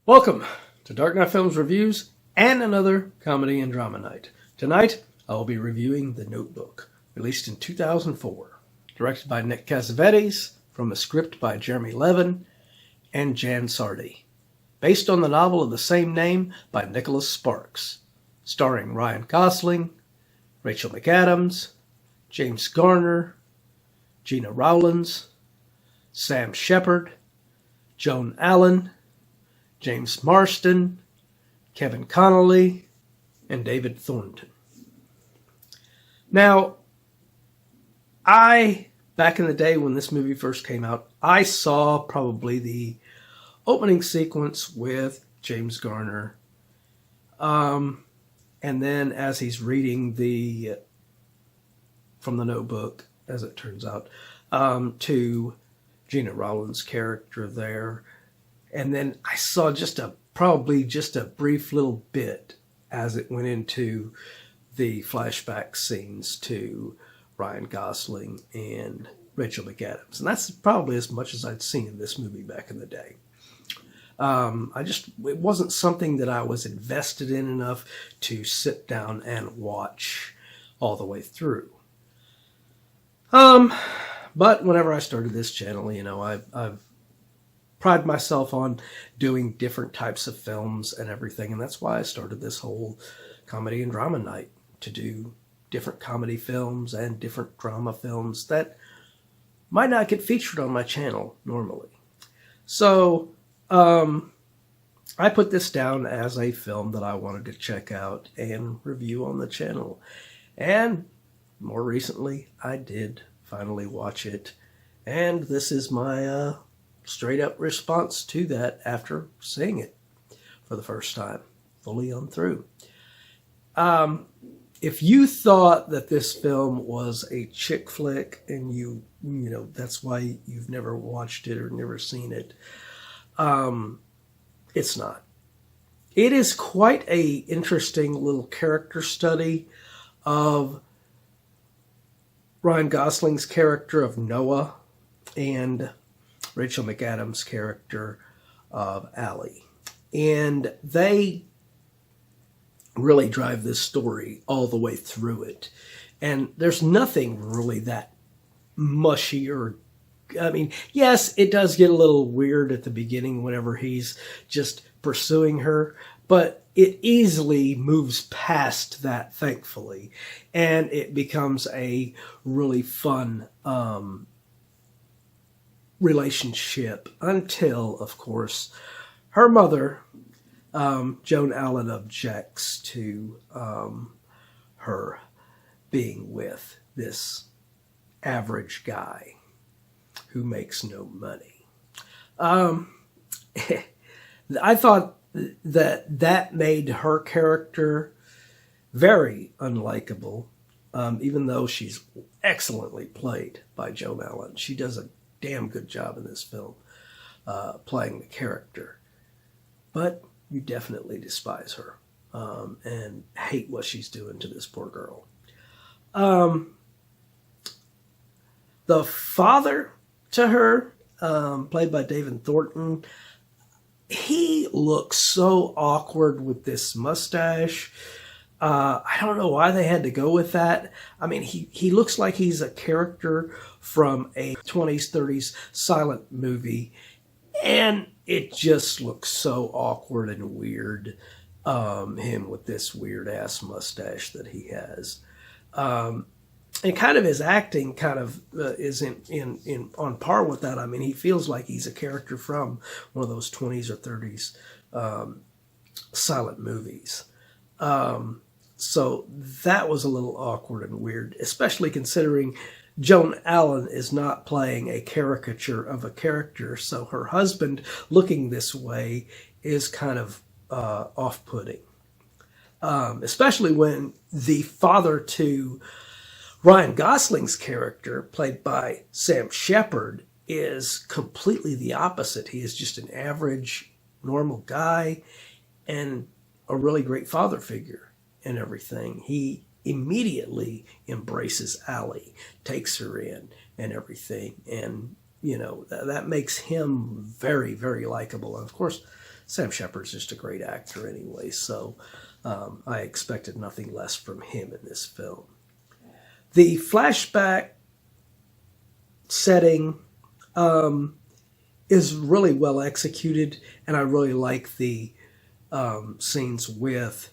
Welcome to Dark Knight Films Reviews and another comedy and drama night. Tonight, I will be reviewing The Notebook, released in 2004, directed by Nick Cassavetes, from a script by Jeremy Levin and Jan Sardi, based on the novel of the same name by Nicholas Sparks, starring Ryan Gosling, Rachel McAdams, James Garner, Gena Rowlands, Sam Shepard, Joan Allen, James Marsden, Kevin Connolly, and David Thornton. Now, back in the day when this movie first came out, I saw probably the opening sequence with James Garner. And then as he's reading from the Notebook, as it turns out, to Gena Rowlands' character there. And then I saw probably just a brief little bit as it went into the flashback scenes to Ryan Gosling and Rachel McAdams. And that's probably as much as I'd seen in this movie back in the day. It wasn't something that I was invested in enough to sit down and watch all the way through. But whenever I started this channel, I've pride myself on doing different types of films and everything, and that's why I started this whole comedy and drama night, to do different comedy films and different drama films that might not get featured on my channel normally. So I put this down as a film that I wanted to check out and review on the channel, and more recently I did finally watch it, and this is my straight up response to that after seeing it for the first time, fully on through. If you thought that this film was a chick flick and you that's why you've never watched it or never seen it, it's not. It is quite a interesting little character study of Ryan Gosling's character of Noah and Rachel McAdams' character of Allie. And they really drive this story all the way through it. And there's nothing really that mushy yes, it does get a little weird at the beginning whenever he's just pursuing her, but it easily moves past that, thankfully. And it becomes a really fun relationship until, of course, her mother, Joan Allen, objects to her being with this average guy who makes no money. I thought that made her character very unlikable, even though she's excellently played by Joan Allen. She does a damn good job in this film playing the character, but you definitely despise her and hate what she's doing to this poor girl. The father to her, played by David Thornton, he looks so awkward with this mustache. I don't know why they had to go with that. I mean, he looks like he's a character from a 20s, 30s silent movie, and it just looks so awkward and weird, him with this weird-ass mustache that he has. And kind of his acting kind of is in on par with that. I mean, he feels like he's a character from one of those 20s or 30s silent movies. So that was a little awkward and weird, especially considering Joan Allen is not playing a caricature of a character, so her husband looking this way is kind of off-putting. Especially when the father to Ryan Gosling's character, played by Sam Shepard, is completely the opposite. He is just an average, normal guy and a really great father figure and everything. He immediately embraces Allie, takes her in and everything. And, that makes him very, very likable. And, of course, Sam Shepard's just a great actor anyway, so I expected nothing less from him in this film. The flashback setting is really well executed, and I really like the scenes with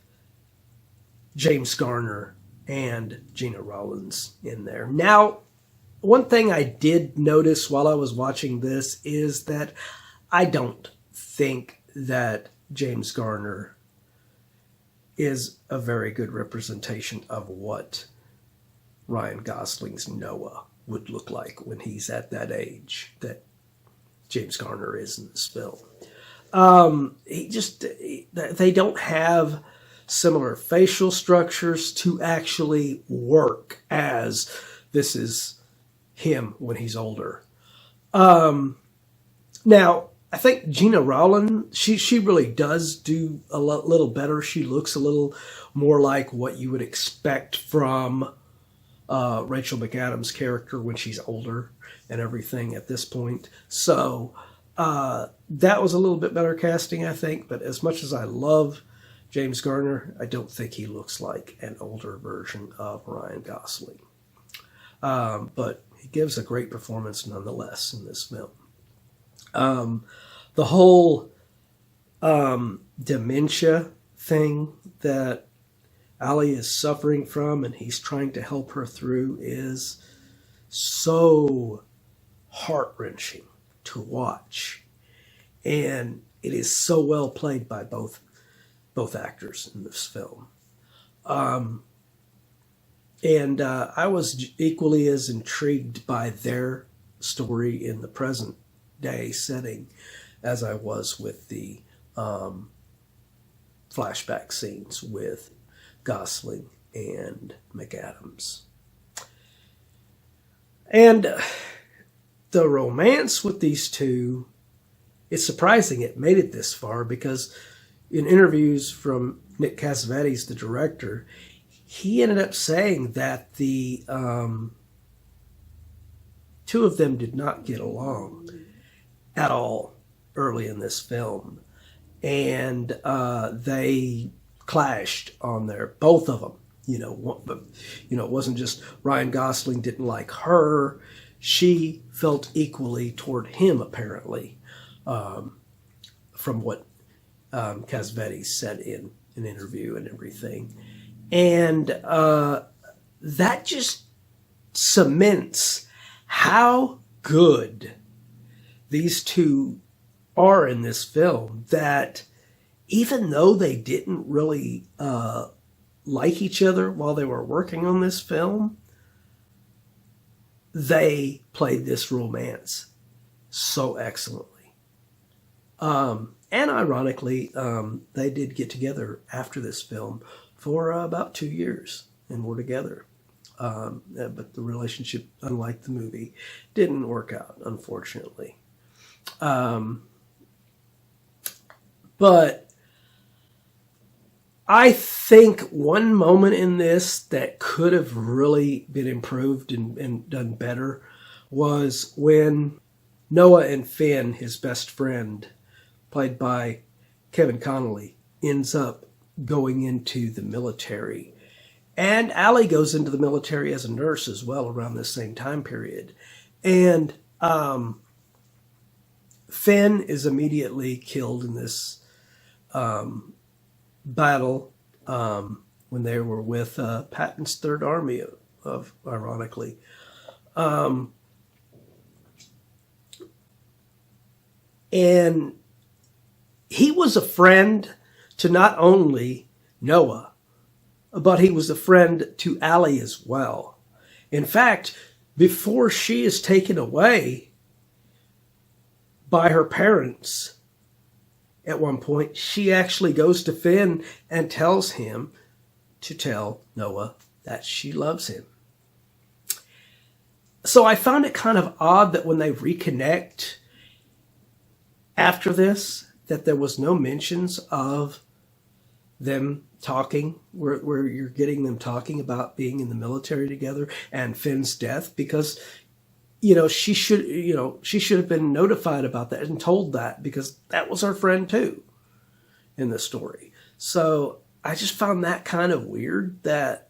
James Garner and Gena Rowlands in there. Now, one thing I did notice while I was watching this is that I don't think that James Garner is a very good representation of what Ryan Gosling's Noah would look like when he's at that age that James Garner is in this film. They don't have similar facial structures to actually work as this is him when he's older. Now, I think Gena Rowlands, she really does do a little better. She looks a little more like what you would expect from Rachel McAdams' character when she's older and everything at this point. So that was a little bit better casting, I think. But as much as I love James Garner, I don't think he looks like an older version of Ryan Gosling. But he gives a great performance nonetheless in this film. The whole dementia thing that Allie is suffering from and he's trying to help her through is so heart-wrenching to watch. And it is so well played by both actors in this film. And I was equally as intrigued by their story in the present day setting as I was with the flashback scenes with Gosling and McAdams. And the romance with these two, it's surprising it made it this far, because in interviews from Nick Cassavetes, the director, he ended up saying that the two of them did not get along at all early in this film. And they clashed on there, both of them. It wasn't just Ryan Gosling didn't like her. She felt equally toward him, apparently, from what Cassavetes said in an interview and everything. And that just cements how good these two are in this film, that even though they didn't really like each other while they were working on this film, they played this romance so excellently. And ironically, they did get together after this film for about 2 years and were together. But the relationship, unlike the movie, didn't work out, unfortunately. But I think one moment in this that could have really been improved and done better was when Noah and Finn, his best friend, played by Kevin Connolly, ends up going into the military. And Allie goes into the military as a nurse as well around this same time period. And Finn is immediately killed in this battle when they were with Patton's Third Army, ironically. And he was a friend to not only Noah, but he was a friend to Allie as well. In fact, before she is taken away by her parents, at one point, she actually goes to Finn and tells him to tell Noah that she loves him. So I found it kind of odd that when they reconnect after this, that there was no mentions of them talking, where you're getting them talking about being in the military together and Finn's death, because she should have been notified about that and told that, because that was her friend too. in the story. So I just found that kind of weird that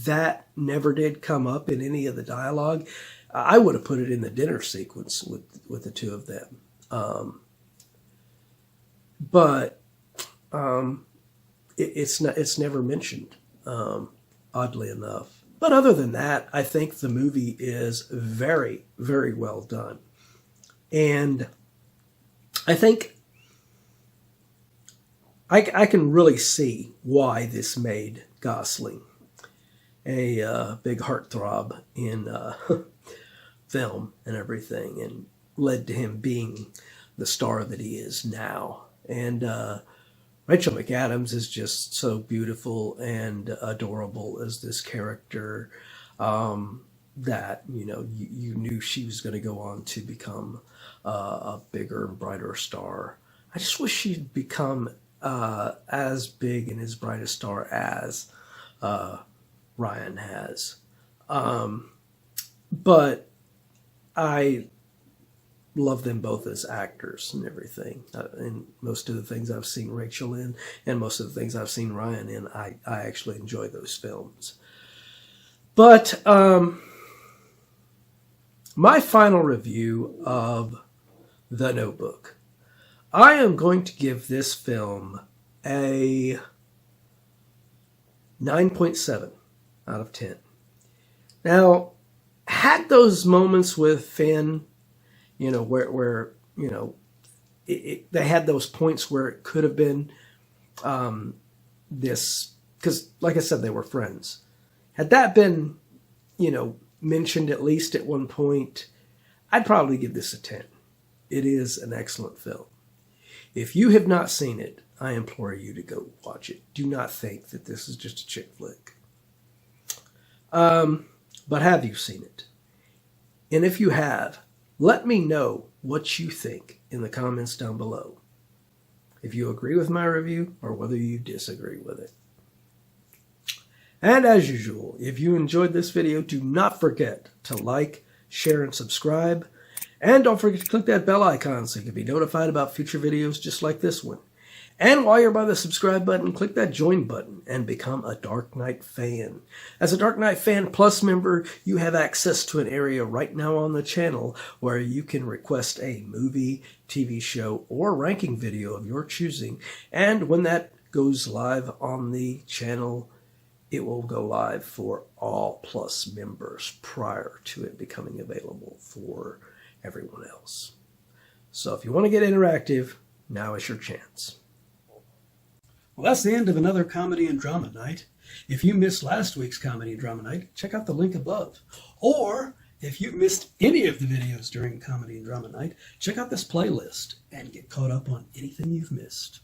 that never did come up in any of the dialogue. I would have put it in the dinner sequence with the two of them. But it's never mentioned, oddly enough. But other than that, I think the movie is very, very well done. And I think I can really see why this made Gosling a big heartthrob in film and everything, and led to him being the star that he is now. And Rachel McAdams is just so beautiful and adorable as this character, that, you knew she was going to go on to become a bigger and brighter star. I just wish she'd become as big and as bright a star as Ryan has. But I love them both as actors and everything. And most of the things I've seen Rachel in, and most of the things I've seen Ryan in, I actually enjoy those films. But my final review of The Notebook, I am going to give this film a 9.7 out of 10. Now, had those moments with Finn, where they had those points where it could have been this, because like I said, they were friends. Had that been, mentioned at least at one point, I'd probably give this a 10. It is an excellent film. If you have not seen it, I implore you to go watch it. Do not think that this is just a chick flick. But have you seen it? And if you have, let me know what you think in the comments down below. If you agree with my review or whether you disagree with it. And as usual, if you enjoyed this video, do not forget to like, share, and subscribe. And don't forget to click that bell icon so you can be notified about future videos just like this one. And while you're by the subscribe button, click that join button and become a Dark Knight fan. As a Dark Knight Fan Plus member, you have access to an area right now on the channel where you can request a movie, TV show, or ranking video of your choosing. And when that goes live on the channel, it will go live for all Plus members prior to it becoming available for everyone else. So if you want to get interactive, now is your chance. Well, that's the end of another Comedy and Drama Night. If you missed last week's Comedy and Drama Night, check out the link above. Or if you missed any of the videos during Comedy and Drama Night, check out this playlist and get caught up on anything you've missed.